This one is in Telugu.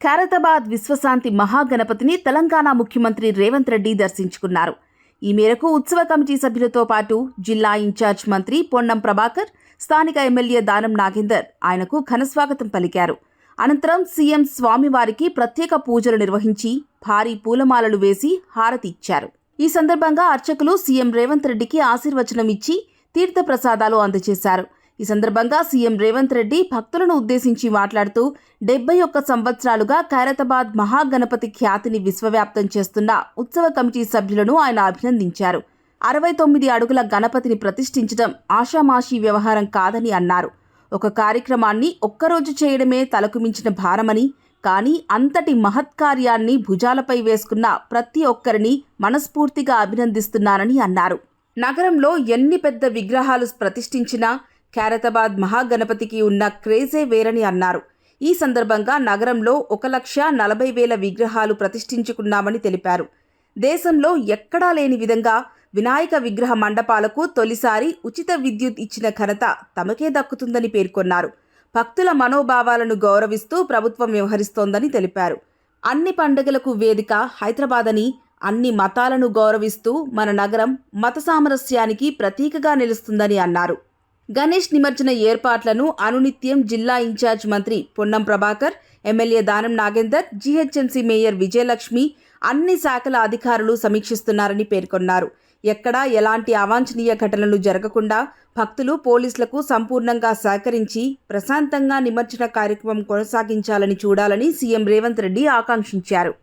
ఖైరతాబాద్ విశ్వశాంతి మహాగణపతిని తెలంగాణ ముఖ్యమంత్రి రేవంత్ రెడ్డి దర్శించుకున్నారు. ఈ మేరకు ఉత్సవ కమిటీ సభ్యులతో పాటు జిల్లా ఇన్ఛార్జ్ మంత్రి పొన్నం ప్రభాకర్, స్థానిక ఎమ్మెల్యే దానం నాగేందర్ ఆయనకు ఘనస్వాగతం పలికారు. అనంతరం సీఎం స్వామివారికి ప్రత్యేక పూజలు నిర్వహించి భారీ పూలమాలలు వేసి హారతి ఇచ్చారు. ఈ సందర్భంగా అర్చకులు సీఎం రేవంత్ రెడ్డికి ఆశీర్వచనం ఇచ్చి తీర్థప్రసాదాలు అందజేశారు. ఈ సందర్భంగా సీఎం రేవంత్ రెడ్డి భక్తులను ఉద్దేశించి మాట్లాడుతూ 71 సంవత్సరాలుగా ఖైరతాబాద్ మహాగణపతి ఖ్యాతిని విశ్వవ్యాప్తం చేస్తున్న ఉత్సవ కమిటీ సభ్యులను ఆయన అభినందించారు. 69 అడుగుల గణపతిని ప్రతిష్ఠించడం ఆషామాషీ వ్యవహారం కాదని అన్నారు. ఒక కార్యక్రమాన్ని ఒక్కరోజు చేయడమే తలకు మించిన భారమని, కానీ అంతటి మహత్కార్యాన్ని భుజాలపై వేసుకున్న ప్రతి ఒక్కరిని మనస్ఫూర్తిగా అభినందిస్తున్నానని అన్నారు. నగరంలో ఎన్ని పెద్ద విగ్రహాలు ప్రతిష్ఠించినా ఖైరతాబాద్ మహాగణపతికి ఉన్న క్రేజే వేరని అన్నారు. ఈ సందర్భంగా నగరంలో 1,40,000 విగ్రహాలు ప్రతిష్ఠించుకున్నామని తెలిపారు. దేశంలో ఎక్కడా లేని విధంగా వినాయక విగ్రహ మండపాలకు తొలిసారి ఉచిత విద్యుత్ ఇచ్చిన ఘనత తమకే దక్కుతుందని పేర్కొన్నారు. భక్తుల మనోభావాలను గౌరవిస్తూ ప్రభుత్వం వ్యవహరిస్తోందని తెలిపారు. అన్ని పండుగలకు వేదిక హైదరాబాద్ అని, అన్ని మతాలను గౌరవిస్తూ మన నగరం మత సామరస్యానికి ప్రతీకగా నిలుస్తుందని అన్నారు. గణేష్ నిమజ్జన ఏర్పాట్లను అనునిత్యం జిల్లా ఇన్ఛార్జ్ మంత్రి Ponnam Prabhakar, MLA Danam Nagender, GHMC mayor Vijayalakshmi, అన్ని శాఖల అధికారులు సమీక్షిస్తున్నారని పేర్కొన్నారు. ఎక్కడా ఎలాంటి అవాంఛనీయ ఘటనలు జరగకుండా భక్తులు, పోలీసులకు సంపూర్ణంగా సహకరించి ప్రశాంతంగా నిమజ్జన కార్యక్రమం కొనసాగించాలని చూడాలని సీఎం రేవంత్ రెడ్డి ఆకాంక్షించారు.